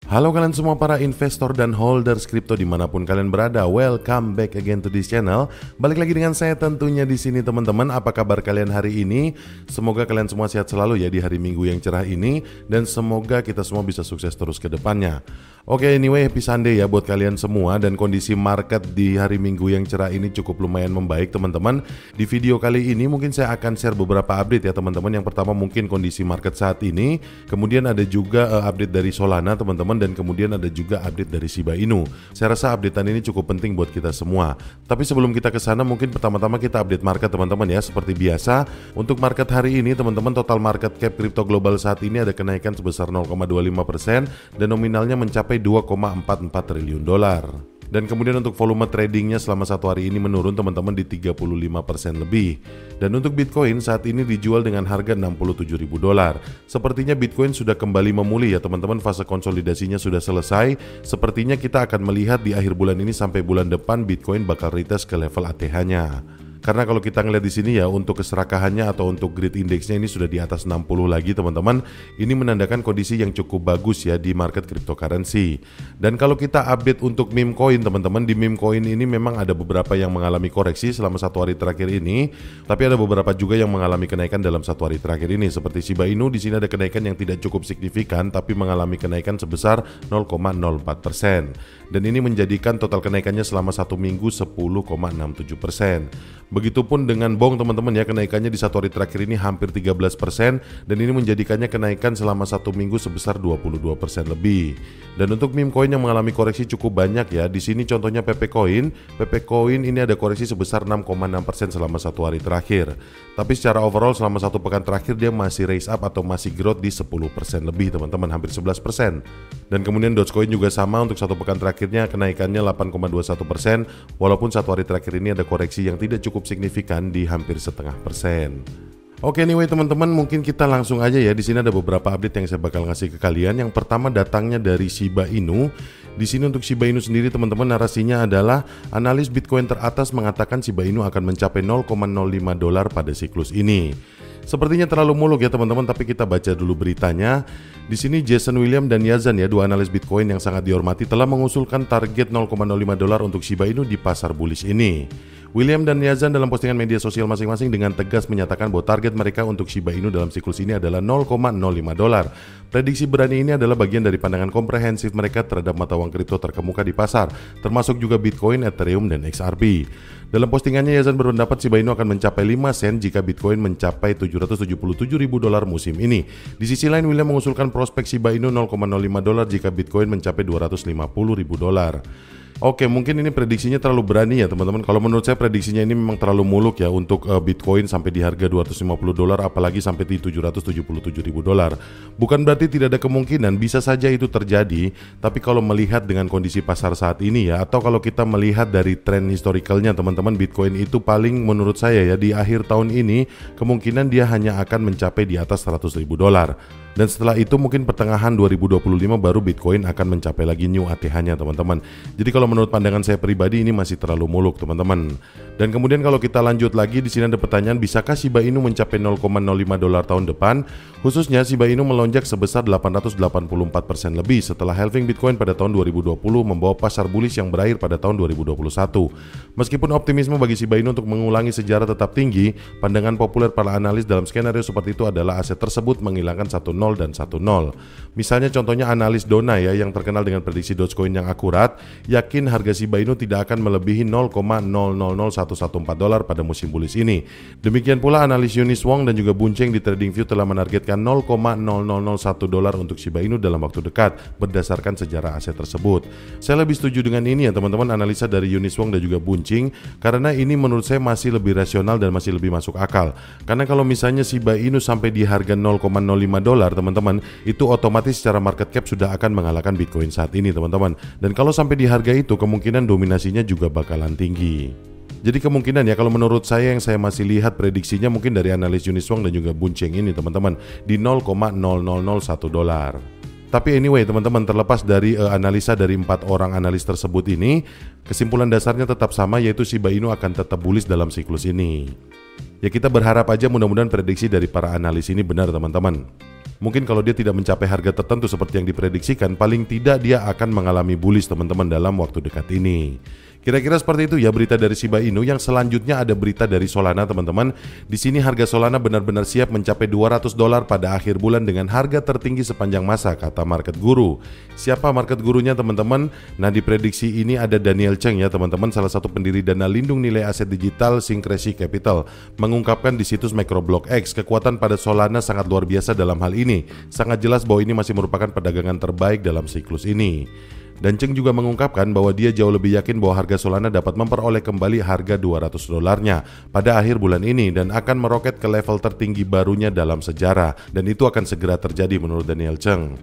Halo kalian semua para investor dan holders kripto dimanapun kalian berada, welcome back again to this channel. Balik lagi dengan saya tentunya di sini teman-teman. Apa kabar kalian hari ini? Semoga kalian semua sehat selalu ya di hari Minggu yang cerah ini, dan semoga kita semua bisa sukses terus ke depannya. Oke, anyway, happy Sunday ya buat kalian semua, dan kondisi market di hari Minggu yang cerah ini cukup lumayan membaik teman-teman. Di video kali ini mungkin saya akan share beberapa update ya teman-teman. Yang pertama mungkin kondisi market saat ini, kemudian ada juga update dari Solana teman-teman, dan kemudian ada juga update dari Shiba Inu. Saya rasa updatean ini cukup penting buat kita semua. Tapi sebelum kita ke sana, mungkin pertama-tama kita update market teman-teman ya. Seperti biasa, untuk market hari ini teman-teman, total market cap kripto global saat ini ada kenaikan sebesar 0,25% dan nominalnya mencapai 2,44 triliun dolar. Dan kemudian untuk volume tradingnya selama satu hari ini menurun teman-teman di 35% lebih. Dan untuk Bitcoin saat ini dijual dengan harga 67.000 dolar. Sepertinya Bitcoin sudah kembali memulih ya teman-teman, fase konsolidasinya sudah selesai. Sepertinya kita akan melihat di akhir bulan ini sampai bulan depan Bitcoin bakal retest ke level ATH-nya. Karena kalau kita ngeliat di sini ya, untuk keserakahannya atau untuk greed index-nya ini sudah di atas 60 lagi teman-teman. Ini menandakan kondisi yang cukup bagus ya di market cryptocurrency. Dan kalau kita update untuk meme coin teman-teman, di meme coin ini memang ada beberapa yang mengalami koreksi selama satu hari terakhir ini, tapi ada beberapa juga yang mengalami kenaikan dalam satu hari terakhir ini. Seperti Shiba Inu, di sini ada kenaikan yang tidak cukup signifikan tapi mengalami kenaikan sebesar 0,04%. Dan ini menjadikan total kenaikannya selama satu minggu 10,67%. Begitupun dengan Bong teman-teman ya, kenaikannya di satu hari terakhir ini hampir 13%, dan ini menjadikannya kenaikan selama satu minggu sebesar 22% lebih. Dan untuk meme coin yang mengalami koreksi cukup banyak ya, di sini contohnya PP Coin ini ada koreksi sebesar 6,6% selama satu hari terakhir. Tapi secara overall selama satu pekan terakhir dia masih raise up atau masih growth di 10% lebih teman-teman, hampir 11%. Dan kemudian Dogecoin juga sama, untuk satu pekan terakhirnya kenaikannya 8,21%, walaupun satu hari terakhir ini ada koreksi yang tidak cukup signifikan di hampir 0,5%. Oke, anyway teman-teman, mungkin kita langsung aja ya. Di sini ada beberapa update yang saya bakal ngasih ke kalian. Yang pertama datangnya dari Shiba Inu. Di sini untuk Shiba Inu sendiri teman-teman, narasinya adalah analis Bitcoin teratas mengatakan Shiba Inu akan mencapai 0,05 dolar pada siklus ini. Sepertinya terlalu muluk ya teman-teman, tapi kita baca dulu beritanya. Di sini Jason William dan Yazan ya, dua analis Bitcoin yang sangat dihormati, telah mengusulkan target 0,05 dolar untuk Shiba Inu di pasar bullish ini. William dan Yazan dalam postingan media sosial masing-masing dengan tegas menyatakan bahwa target mereka untuk Shiba Inu dalam siklus ini adalah 0,05 dolar. Prediksi berani ini adalah bagian dari pandangan komprehensif mereka terhadap mata uang kripto terkemuka di pasar, termasuk juga Bitcoin, Ethereum, dan XRP. Dalam postingannya, Yazan berpendapat Shiba Inu akan mencapai 5 sen jika Bitcoin mencapai 777.000 dolar musim ini. Di sisi lain, William mengusulkan prospek Shiba Inu 0,05 dolar jika Bitcoin mencapai 250.000 dolar. Oke, mungkin ini prediksinya terlalu berani ya teman-teman. Kalau menurut saya prediksinya ini memang terlalu muluk ya, untuk Bitcoin sampai di harga 250 dolar, apalagi sampai di 777.000 dolar. Bukan berarti tidak ada kemungkinan, bisa saja itu terjadi. Tapi kalau melihat dengan kondisi pasar saat ini ya, atau kalau kita melihat dari tren historicalnya teman-teman, Bitcoin itu paling menurut saya ya, di akhir tahun ini kemungkinan dia hanya akan mencapai di atas 100.000 dolar. Dan setelah itu mungkin pertengahan 2025 baru Bitcoin akan mencapai lagi new ATH-nya teman-teman. Jadi kalau menurut pandangan saya pribadi ini masih terlalu muluk teman-teman. Dan kemudian kalau kita lanjut lagi, di sini ada pertanyaan, bisakah Shiba Inu mencapai 0,05 dolar tahun depan? Khususnya Shiba Inu melonjak sebesar 884% lebih setelah halving Bitcoin pada tahun 2020 membawa pasar bullish yang berakhir pada tahun 2021. Meskipun optimisme bagi Shiba Inu untuk mengulangi sejarah tetap tinggi, pandangan populer para analis dalam skenario seperti itu adalah aset tersebut menghilangkan 1 0 dan 1 0. Misalnya contohnya analis Dona ya, yang terkenal dengan prediksi Dogecoin yang akurat, yakin harga Shiba Inu tidak akan melebihi 0,000114 dolar pada musim bullish ini. Demikian pula analis Eunice Wong dan juga Buncheng di TradingView telah menargetkan 0,0001 dolar untuk Shiba Inu dalam waktu dekat berdasarkan sejarah aset tersebut. Saya lebih setuju dengan ini ya teman-teman, analisa dari Eunice Wong dan juga Buncheng, karena ini menurut saya masih lebih rasional dan masih lebih masuk akal. Karena kalau misalnya Shiba Inu sampai di harga 0,05 dolar teman-teman, itu otomatis secara market cap sudah akan mengalahkan Bitcoin saat ini teman-teman. Dan kalau sampai di harga itu, kemungkinan dominasinya juga bakalan tinggi. Jadi kemungkinan ya, kalau menurut saya yang saya masih lihat prediksinya mungkin dari analis Eunice Wong dan juga Buncheng ini teman-teman, di 0,0001 dolar. Tapi anyway teman-teman, terlepas dari analisa dari 4 orang analis tersebut ini, kesimpulan dasarnya tetap sama, yaitu Shiba Inu akan tetap bullish dalam siklus ini. Ya kita berharap aja mudah-mudahan prediksi dari para analis ini benar teman-teman. Mungkin kalau dia tidak mencapai harga tertentu seperti yang diprediksikan, paling tidak dia akan mengalami bullish teman-teman dalam waktu dekat ini. Kira-kira seperti itu ya berita dari Shiba Inu. Yang selanjutnya ada berita dari Solana teman-teman. Di sini harga Solana benar-benar siap mencapai $200 pada akhir bulan dengan harga tertinggi sepanjang masa, kata market guru. Siapa market gurunya teman-teman? Nah, di prediksi ini ada Daniel Cheng ya teman-teman, salah satu pendiri dana lindung nilai aset digital Syncrecy Capital, mengungkapkan di situs Microblog X, kekuatan pada Solana sangat luar biasa dalam hal ini. Sangat jelas bahwa ini masih merupakan perdagangan terbaik dalam siklus ini. Dan Cheng juga mengungkapkan bahwa dia jauh lebih yakin bahwa harga Solana dapat memperoleh kembali harga $200-nya pada akhir bulan ini dan akan meroket ke level tertinggi barunya dalam sejarah, dan itu akan segera terjadi menurut Daniel Cheng.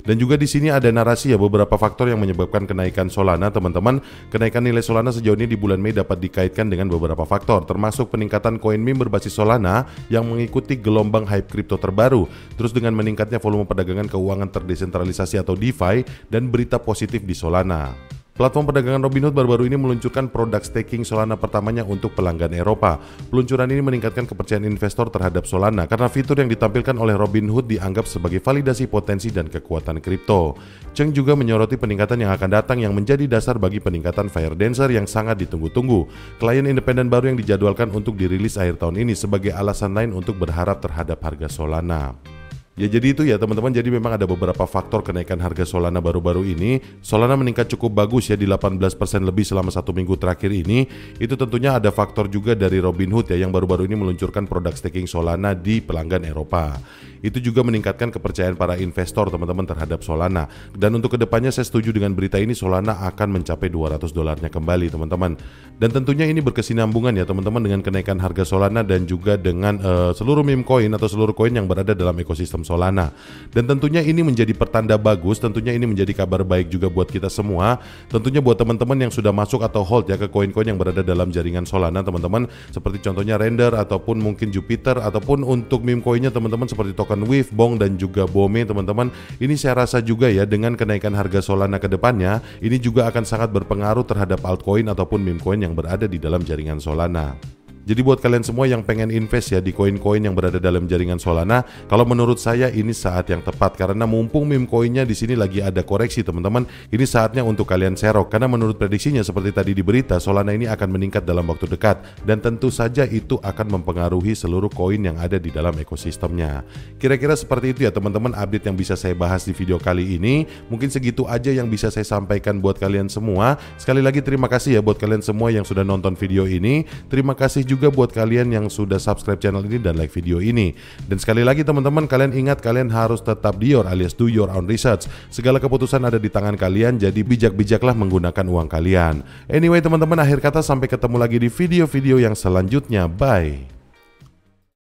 Dan juga di sini ada narasi ya beberapa faktor yang menyebabkan kenaikan Solana teman-teman. Kenaikan nilai Solana sejauh ini di bulan Mei dapat dikaitkan dengan beberapa faktor, termasuk peningkatan koin meme berbasis Solana yang mengikuti gelombang hype kripto terbaru, terus dengan meningkatnya volume perdagangan keuangan terdesentralisasi atau DeFi, dan berita positif di Solana. Platform perdagangan Robinhood baru-baru ini meluncurkan produk staking Solana pertamanya untuk pelanggan Eropa. Peluncuran ini meningkatkan kepercayaan investor terhadap Solana karena fitur yang ditampilkan oleh Robinhood dianggap sebagai validasi potensi dan kekuatan kripto. Cheng juga menyoroti peningkatan yang akan datang yang menjadi dasar bagi peningkatan Firedancer yang sangat ditunggu-tunggu. Klien independen baru yang dijadwalkan untuk dirilis akhir tahun ini sebagai alasan lain untuk berharap terhadap harga Solana. Ya jadi itu ya teman-teman, jadi memang ada beberapa faktor kenaikan harga Solana baru-baru ini. Solana meningkat cukup bagus ya di 18% lebih selama 1 minggu terakhir ini. Itu tentunya ada faktor juga dari Robinhood ya yang baru-baru ini meluncurkan produk staking Solana di pelanggan Eropa. Itu juga meningkatkan kepercayaan para investor teman-teman terhadap Solana. Dan untuk kedepannya saya setuju dengan berita ini, Solana akan mencapai $200-nya kembali teman-teman. Dan tentunya ini berkesinambungan ya teman-teman dengan kenaikan harga Solana dan juga dengan seluruh meme coin atau seluruh koin yang berada dalam ekosistem Solana. Dan tentunya ini menjadi pertanda bagus, tentunya ini menjadi kabar baik juga buat kita semua. Tentunya buat teman-teman yang sudah masuk atau hold ya ke koin-koin yang berada dalam jaringan Solana teman-teman, seperti contohnya Render ataupun mungkin Jupiter, ataupun untuk meme coinnya teman-teman seperti token Wave, Bong dan juga Bome teman-teman. Ini saya rasa juga ya dengan kenaikan harga Solana ke depannya, ini juga akan sangat berpengaruh terhadap altcoin ataupun meme coin yang berada di dalam jaringan Solana. Jadi buat kalian semua yang pengen invest ya di koin-koin yang berada dalam jaringan Solana, kalau menurut saya ini saat yang tepat karena mumpung meme coinnya di sini lagi ada koreksi teman-teman, ini saatnya untuk kalian serok karena menurut prediksinya seperti tadi di berita, Solana ini akan meningkat dalam waktu dekat dan tentu saja itu akan mempengaruhi seluruh koin yang ada di dalam ekosistemnya. Kira-kira seperti itu ya teman-teman update yang bisa saya bahas di video kali ini. Mungkin segitu aja yang bisa saya sampaikan buat kalian semua. Sekali lagi terima kasih ya buat kalian semua yang sudah nonton video ini. Terima kasih juga buat kalian yang sudah subscribe channel ini dan like video ini. Dan sekali lagi teman-teman, kalian ingat kalian harus tetap dior alias do your own research. Segala keputusan ada di tangan kalian, jadi bijak-bijaklah menggunakan uang kalian. Anyway teman-teman, akhir kata sampai ketemu lagi di video-video yang selanjutnya. Bye.